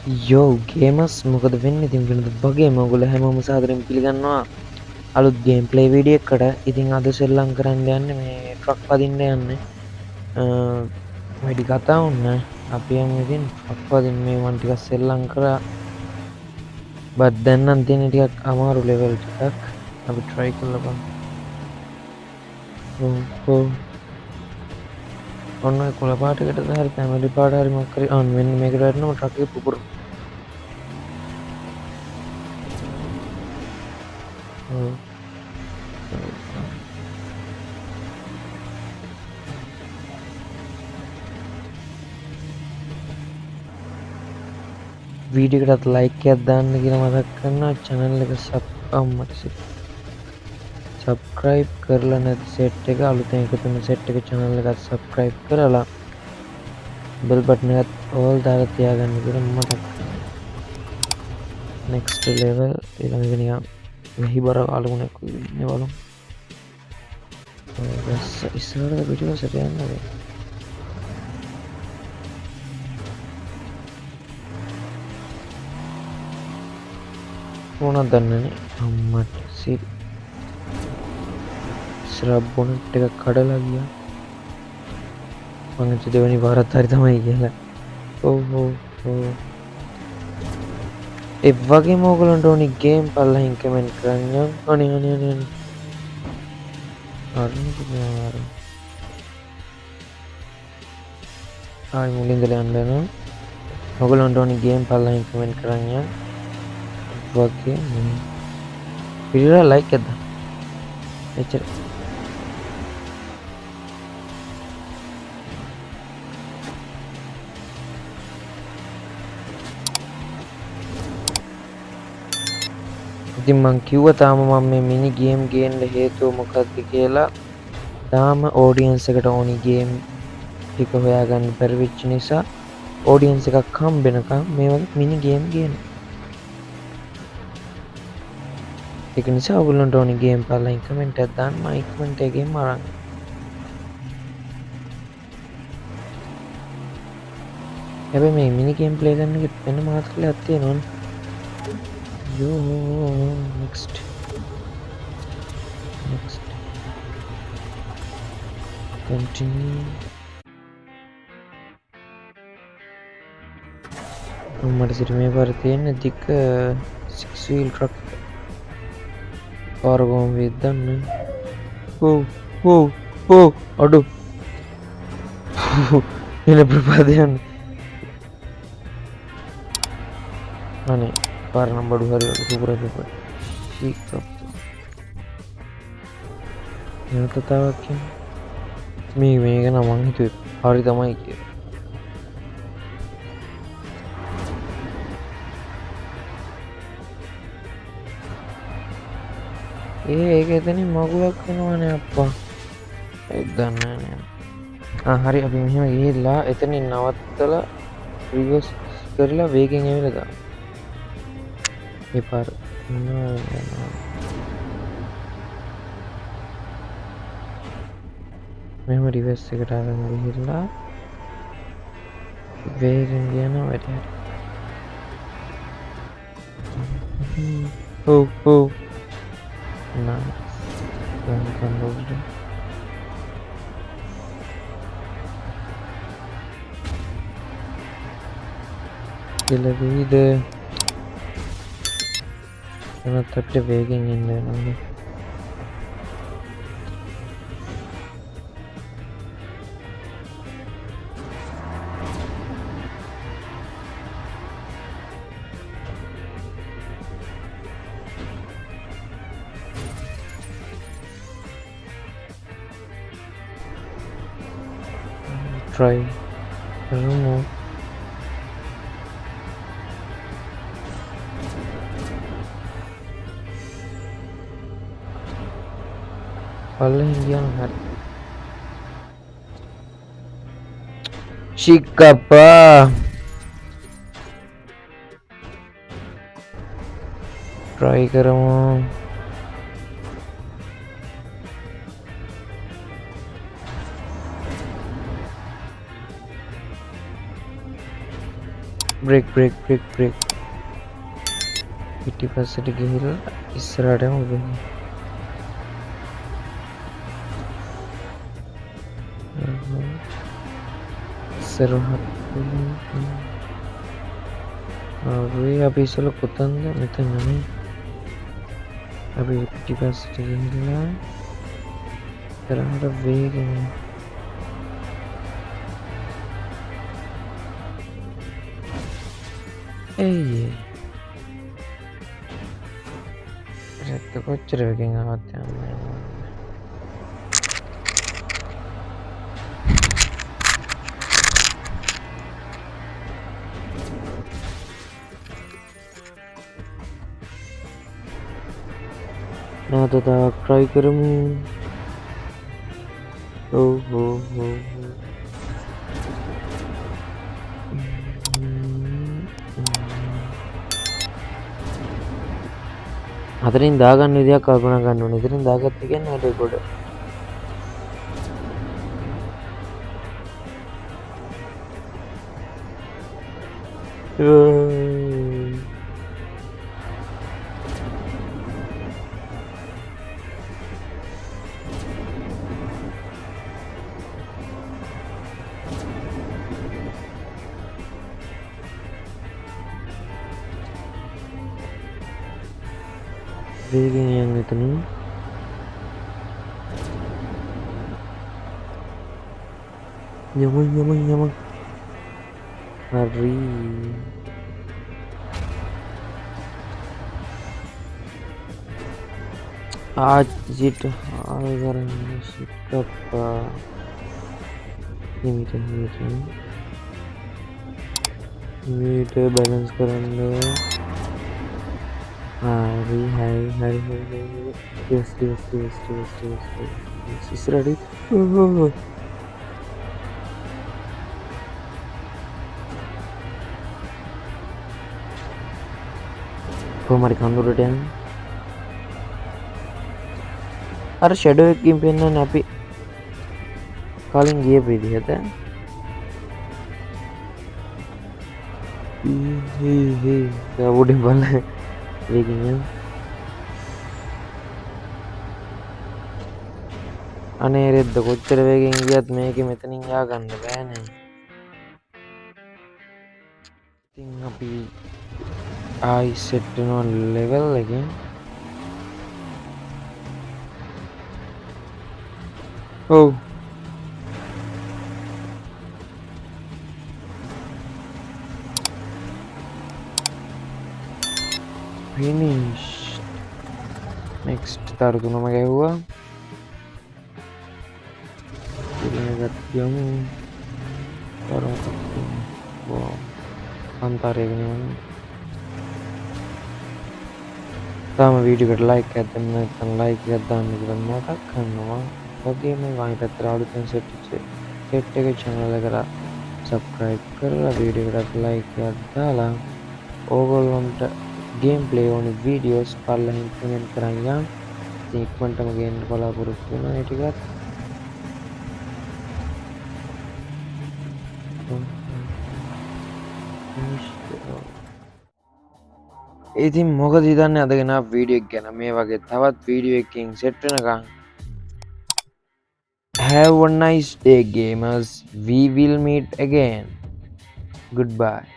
යෝ ගේමස් මොකද වෙන්න ඉතින් වෙනද වගේ මගුල හැමෝම සාදරෙන් පිළිගන්නවා අලුත් ගේම් ප්ලේ වීඩියෝ එකකට. ඉතින් අද සෙල්ලම් කරන්න යන්නේ මේ ට්‍රක් පදින්න යන්නේ. වැඩි කතා වුන්න අපි යමු ඉතින් ට්‍රක් පදින්න. මේ මන් ටිකක් සෙල්ලම් කරා බත් දැන් නම් තියෙන ටිකක් අමාරු ලෙවල් ටිකක්. අපි try කරලා බලමු. ඔව් ඔන්න කොළ පාටකට හරි තැමලි පාට හරි මොකක් හරි අන්න මෙන්න මේකට වැටෙනවා ට්‍රක් එක පුපුර. ඔව් වීඩියෝ එකටත් ලයික් එකක් දාන්න කියලා මතක් කරනවා. channel එක subscribe කරලා නැති සෙට් එක අලුතෙන් එකතු වෙන සෙට් එක channel එකත් subscribe කරලා bell button එකත් all දාලා තියාගන්න කියලා මතක් කරනවා. next level ඊළඟ එක නිකන් මෙහි බර අලුණක් ඉන්නේ බලමු. බස් ඉස්සරහට පිටිපස්සට යන්නේ. මොනවද දන්නේනේ අම්මට සිරි ඉස්සරහ බොනට් එක කඩලා ගියා. මං හිතුවේ දෙවෙනි පාරත් හරි තමයි කියලා. ඔව් ඒ වගේම ඕගොල්ලන්ට ඕනි ගේම් පල්ලහින් කමෙන්ට් කරන්න. අනේ ආයි මුලින් ඉඳලා යන්න වෙනවා. ඕගොල්ලන්ට ඕනි ගේම් පල්ලහින් කමෙන්ට් කරන්න. වගේ පිළිලා ලයික් එකක් දාන්න. එච්චර. ඉතින් මං කිව්වා තාම මම මේ මිනි ගේම් ගේන්න හේතුව මොකක්ද කියලා. තාම ඔඩියන්ස් එකට ඕනි ගේම් ටික හොයාගන්න බැරි වෙච්ච නිසා ඔඩියන්ස් එකක් හම්බෙනකම් මේ වගේ මිනි ගේම් ගේන්න. ඒක නිසා ඔයගොල්ලන්ට ඕනි ගේම් බලලා කමෙන්ට් එකක් දාන්න. මම කමෙන්ට් එකේම අරන්. හැබැයි මේ මිනි ගේම් ප්ලේ කරන එක වෙන මාතෘකාවක් තියෙනවනේ. යෝ next continue. මට සිට මේ පාර තියෙන දික 6 wheel truck පාර කොහොම වෙයිද දන්නේ. ඕ අඩු එන ප්‍රපාදයන් අනේ පාර නම් බඩු හරි පුපුර ශීක් එන කතාවක් කියන්නේ මේක නම් මං හිතුවේ හරි තමයි කියලා. ඒක එතනින් මගුලක් වෙනවනේ අප්පා. ඒක දන්නේ නැහැ. හරි අපි මෙහෙම ගිහිල්ලා එතනින් නවත්තලා රිවර්ස් කරලා වේගෙන් ඇවිල්ලා දාමු. මේ පාර මෙහෙම රිවර්ස් එකට අරන් ගිහිල්ලා වේගෙන් යනවා වැඩි හරි. ඔව් nice. Kan over. Gila vida. Karena tapi vegan ini nanti. Try remove paling yang hari Shikapa try කරමු. බ්‍රේක් පිටිපස්සට ගිහිල්ලා ඉස්සරහටම වෙන්න. ඉස්සරහට හරි අපි ඉස්සෙල්ලා කොතනද? මෙතන නේ. අපි පිටිපස්සට ගිහිල්ලා ඉස්සරහට වේගෙන් එයි රෙත් කොච්චර වේගෙන් ආවත් යන්නේ. නැවත තවත් try කරමු. ඔව්. අතරින් දාගන්න විදියක් කල්පනා කරන්න ඕනේ. ඉතින් දාගත්ත කියන්නේ අර ගොඩ. වේගෙන් යන්න එතනින්. යමු. හරි. ආජිට ආගරන්න සික්කප්පා. මීට බැලන්ස් කරන්න. හරි. Yes. Is ready? කොහමද කඳුරට යන්නේ? අර ෂැඩෝ එකකින් පෙන්නන්නේ අපි කලින් ගියපු විදිහට. උඩින් බලන්න වේගෙන් යන්න. අනේ රෙද්ද කොච්චර වේගෙන් ගියත් මේකේ මෙතනින් යා ගන්න බෑනේ. ඉතින් අපි ආයි සෙට් වෙනවා ලෙවල් එකෙන්. ඔව්. finish. next තරු තුනම ගැහුවා. යමු අන්තරයගෙන යමු. තාම වීඩියෝ එකට ලයික් එකක් දෙන්න නැත්නම් ලයික් එකක් දාන්න කියලා මතක් කරනවා. වගේම වයි පැත්තට අලුතෙන් සෙට් එක channel එකට subscribe කරලා වීඩියෝ එකට ලයික් එකක් දාලා ඕගොල්ලන්ට gameplay ඕනේ videos පල්ලෙහින් comment කරන් යන්න. ඉතින් ඉක්මනටම ගේන්න බලාපොරොත්තු වෙනවා ඒ ටිකත්. ඉතින් මොකද හිතන්නේ අදගෙන වීඩියෝ එක ගැන? මේ වගේ තවත් වීඩියෝ එකකින් සෙට් වෙනකන් have a nice day gamers. We will meet again. Goodbye.